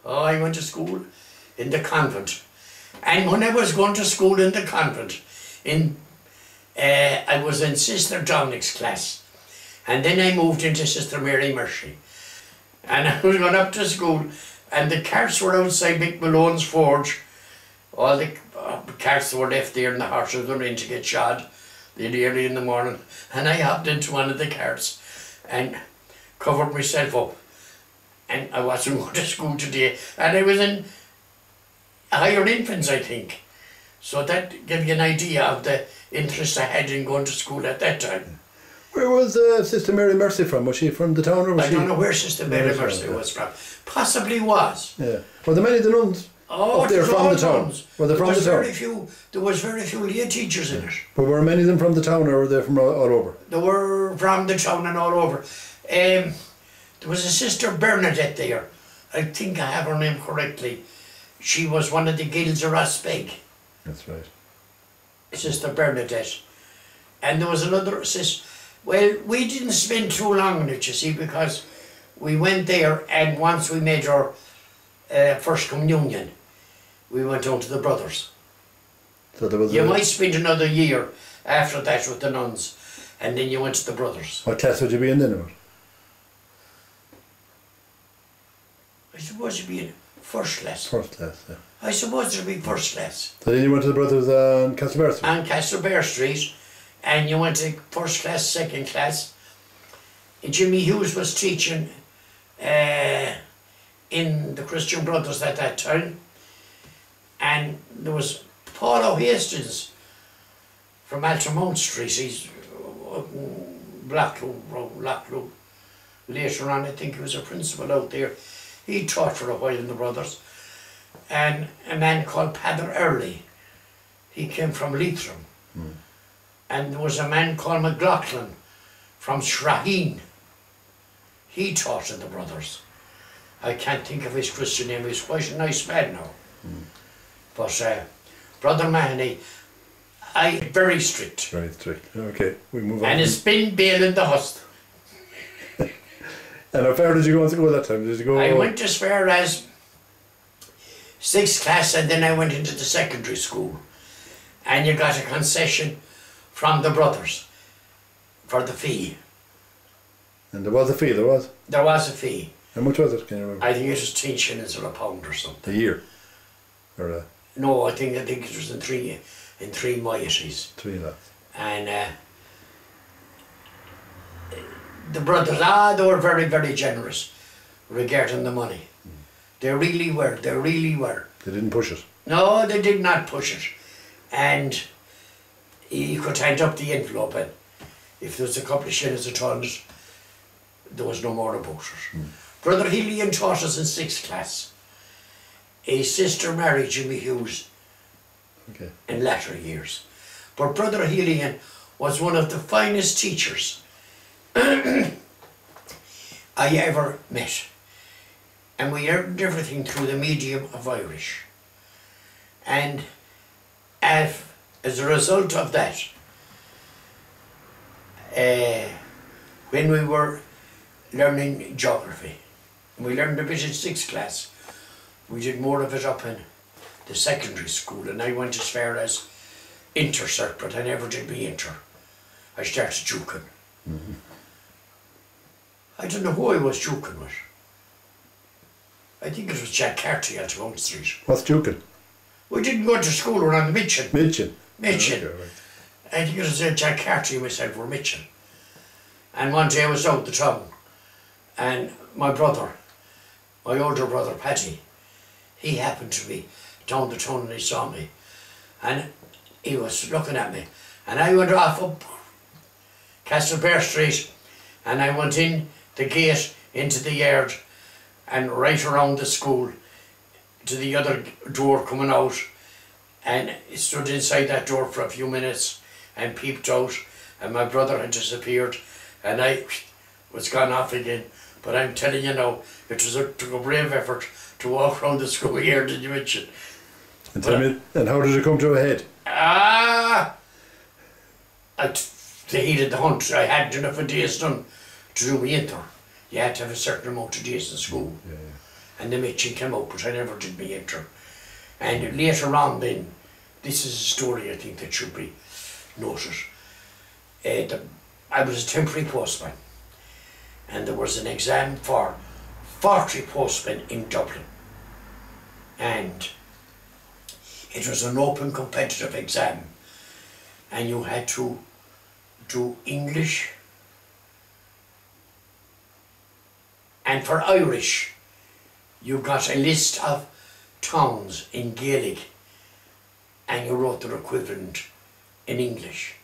Oh, I went to school in the convent. And when I was going to school in the convent, I was in Sister Dominic's class. And then I moved into Sister Mary Mercy. And I was going up to school, and the carts were outside Mick Malone's forge. All the carts were left there, and the horses were in to get shod early in the morning. And I hopped into one of the carts and covered myself up. And I wasn't going to school today. And I was in higher infants, I think. So that gave you an idea of the interest I had in going to school at that time. Where was Sister Mary Mercy from? Was she from the town, or was I don't know where Sister Mary Mercy was from. Possibly was. Yeah. Were there many of the nuns up there from the town? Nuns. Were they from the town? There was very few lay teachers in it. But were many of them from the town, or were they from all over? They were from the town and all over. There was a Sister Bernadette there. I think I have her name correctly. She was one of the guilds of Rossbeg. That's right. Sister Bernadette. And there was another sister. Well, we didn't spend too long on it, you see, because we went there, and once we made our first communion, we went on to the brothers. So there was you might spend another year after that with the nuns, and then you went to the brothers. What class would you be in then? About? I suppose you'd be in first class. First class, yeah. I suppose it'd be first class. So then you went to the brothers on Castlebar Street? On Castlebar Street. And you went to first class, second class. Jimmy Hughes was teaching in the Christian Brothers at that time. And there was Paul O'Hastings from Altamount Street. He's Blacklow. Later on, I think he was a principal out there. He taught for a while in the Brothers. And a man called Padder Early. He came from Leitrim. And there was a man called McLaughlin from Shraheen. He taught in the Brothers. I can't think of his Christian name. He's quite a nice man now. But Brother Mahoney, very strict. Very strict. Okay, we move on. And it's been bail in the host. And how far did you go on to school that time? Did you go? I went as far as 6th class, and then I went into the secondary school. And you got a concession from the Brothers for the fee. And there was a fee, there was? There was a fee. How much was it, can you remember? I think it was 10 shillings or a pound or something. A year? Or a... No, I think it was in three moieties. 3 lakhs. And the Brothers, they were very, very generous regarding the money. They really were, they really were. They didn't push it? No, they did not push it. And you could hand up the envelope, and if there was a couple of shillings at all, there was no more about it. Brother Hillian taught us in 6th class. His sister married Jimmy Hughes in latter years. But Brother Hillian was one of the finest teachers I ever met. And we learned everything through the medium of Irish. And as a result of that, when we were learning geography, we learned a bit in 6th class, we did more of it up in the secondary school, and I went as far as inter-cert, but I never did be inter. I started juking. I don't know who I was juking with. I think it was Jack Carty at Mount Street. What's juking? We didn't go to school, we were on the Mitchin. Mitchin? Mitchin. Okay, right. I think it was Jack Carty and myself were Mitchin. And one day I was out the town, and my brother, my older brother Paddy, he happened to be down the town and he saw me. And he was looking at me. And I went off up Castlebar Street, and I went in the gate into the yard and right around the school to the other door coming out, and stood inside that door for a few minutes and peeped out, and my brother had disappeared and I was gone off again. But I'm telling you now, it took a brave effort to walk around the school yard, did you mention? And tell me, and how did it come to a head? They heated the hunt. I hadn't enough of days done to do me inter. You had to have a certain amount of days in school. and the Mitchell came out, but I never did me enter. And later on then, this is a story I think that should be noted. I was a temporary postman, and there was an exam for 40 postmen in Dublin, and it was an open competitive exam, and you had to do English, and for Irish you got a list of towns in Gaelic and you wrote their equivalent in English.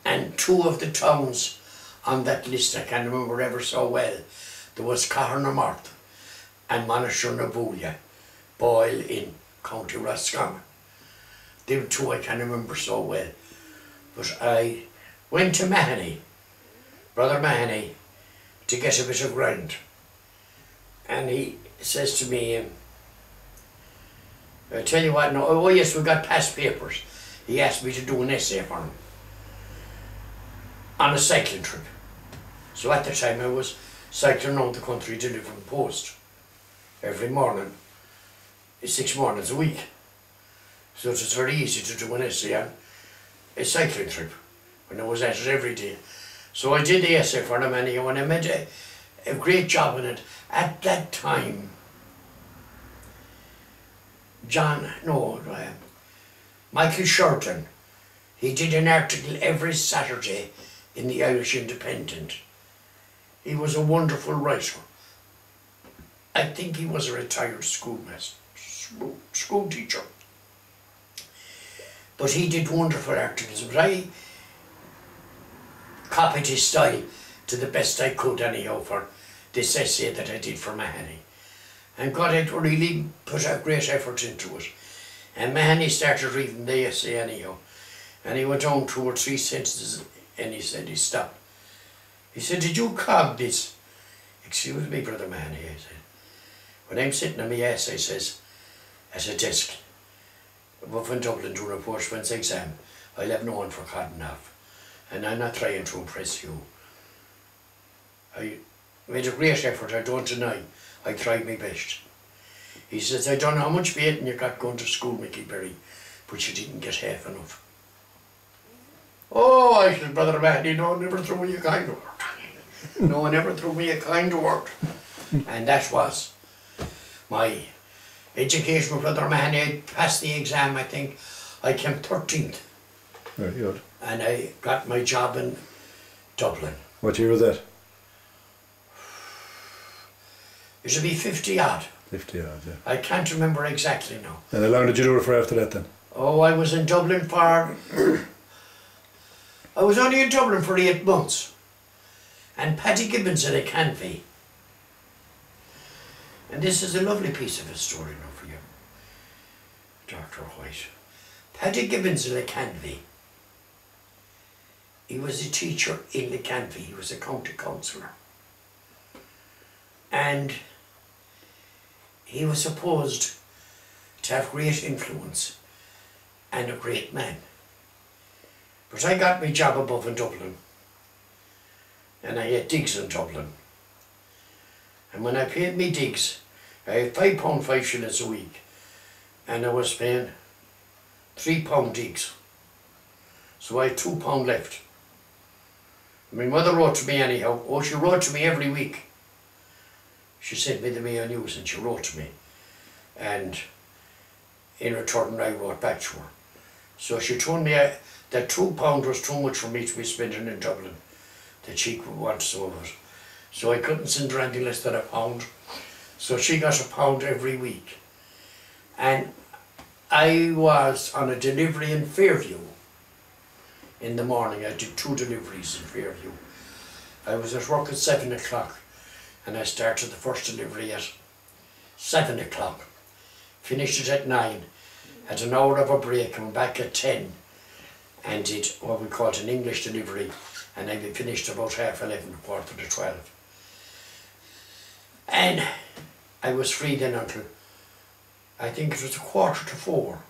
And two of the towns on that list I can remember ever so well. There was Cahernamarth and Monashurnabulia, Boyle in County Roscommon. They were two I can remember so well. But I went to Mahony, Brother Mahony, to get a bit of ground. And he says to me, I tell you what, no, oh yes, we got past papers. He asked me to do an essay for him on a cycling trip. So at the time I was cycling around the country delivering post every morning, 6 mornings a week. So it was very easy to do an essay on a cycling trip when I was at it every day. So I did the essay for him, and I made a great job in it. At that time, Michael Shorten, he did an article every Saturday in the Irish Independent. He was a wonderful writer. I think he was a retired school teacher. But he did wonderful articles, but I copied his style to the best I could anyhow for this essay that I did for Mahony. And God had really put a great effort into it. And Mahony started reading the essay anyhow. And he went on 2 or 3 sentences and he said he stopped. He said, "Did you cog this?" "Excuse me, Brother Mahony," I said. "When I'm sitting on my ass," I says, "at a desk above in Dublin doing a postman's exam, I'll have no one for codding off. And I'm not trying to impress you. I made a great effort, I don't deny. I tried my best." He says, "I don't know how much baiting you got going to school, Mickey Berry, but you didn't get half enough." "Oh," I said, "Brother Mahony, no one ever threw me a kind word. No one ever threw me a kind word." And that was my education with Brother Mahony. I passed the exam, I think. I came 13th. Very good. And I got my job in Dublin. What year was that? It should be 50 odd. 50 odd, yeah. I can't remember exactly now. And how long did you do it for after that then? Oh, I was in Dublin for... I was only in Dublin for 8 months. And Paddy Gibbons in a canvey. And this is a lovely piece of a story now for you, Dr. White. Paddy Gibbons in a canvey. He was a teacher in the canvey. He was a county councillor. And he was supposed to have great influence and a great man. But I got my job above in Dublin, and I had digs in Dublin. And when I paid me digs, I had £5 5 shillings a week, and I was paying £3 digs. So I had £2 left. My mother wrote to me anyhow. Oh, she wrote to me every week. She sent me the Mayo News and she wrote to me. And in return I wrote back to her. So she told me that £2 was too much for me to be spending in Dublin, that she would want some of it. So I couldn't send her anything less than £1. So she got £1 every week. And I was on a delivery in Fairview in the morning. I did 2 deliveries in Fairview. I was at work at 7 o'clock. And I started the first delivery at 7 o'clock, finished it at 9, had an hour of a break, came back at 10 and did what we called an English delivery, and I finished about 11:30, 12. And I was free then until, I think it was 3:45.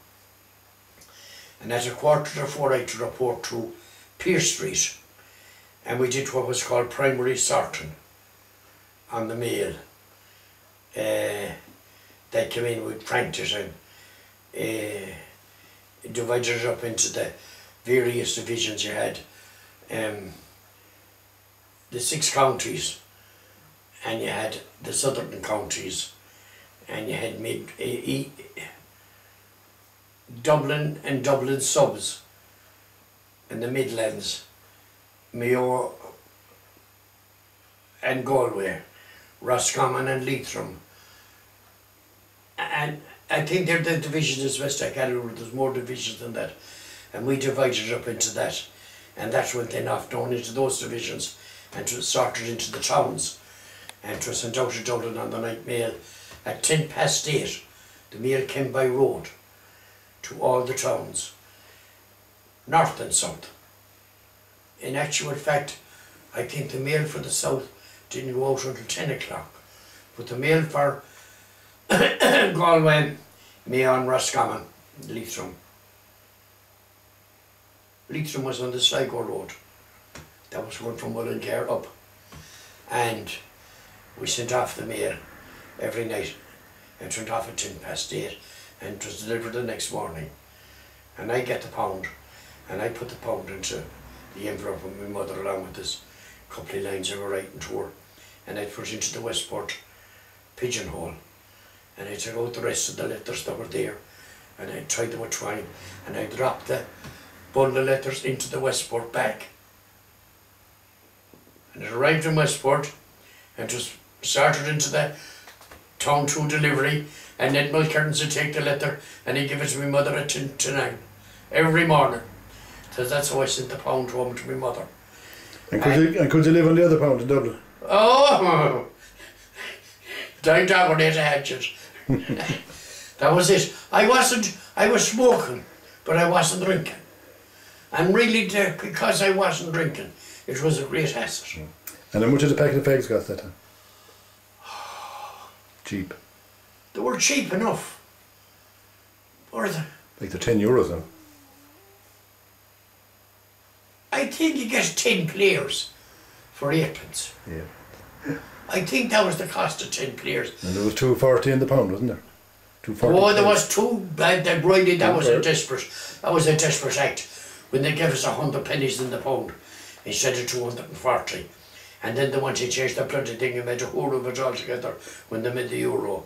And at 3:45 I had to report to Pearse Street, and we did what was called primary sorting on the mail. they came in with pranked it and divided it up into the various divisions. You had the 6 counties, and you had the southern counties, and you had Dublin and Dublin subs, and the Midlands, Mayo and Galway, Roscommon and Leitrim. And I think they're the divisions as best I can remember. There's more divisions than that. And we divided it up into that. And that went then off down into those divisions and it was sorted into the towns. And it was sent out to Dublin on the night mail at 8:10. The mail came by road to all the towns, north and south. In actual fact, I think the mail for the south didn't go out until 10 o'clock. But the mail for Galway, Mayo and Roscommon, Leitrim. Leitrim was on the Sligo Road. That was going from Mullingar up. And we sent off the mail every night. It went off at 8:10 and it was delivered the next morning. And I get the pound and I put the pound into the envelope of my mother along with this couple of lines I were writing to her. And I put it into the Westport pigeonhole. And I took out the rest of the letters that were there and I tied them with twine and I dropped the bundle of letters into the Westport bag. And it arrived in Westport and just started into the town through delivery, and then Mulcairns would take the letter and he'd give it to my mother at 10 to 9 every morning. So that's how I sent the pound home to my mother. And could you live on the other pound in Dublin? Oh! Down down with a hatchet. That was it. I was smoking, but I wasn't drinking. And really, because I wasn't drinking, it was a great asset. And how much did a packet of fags cost that time? Cheap. They were cheap enough. Or like they're €10 now. I think you get 10 players for 8pence. Yeah. I think that was the cost of 10 players. And there was $2.40 in the pound, wasn't there? Oh, there was two. That was a desperate. That was a desperate act when they gave us 100 pennies in the pound instead of 240. And then they wanted to change the bloody thing and made a whole of it all together when they made the euro.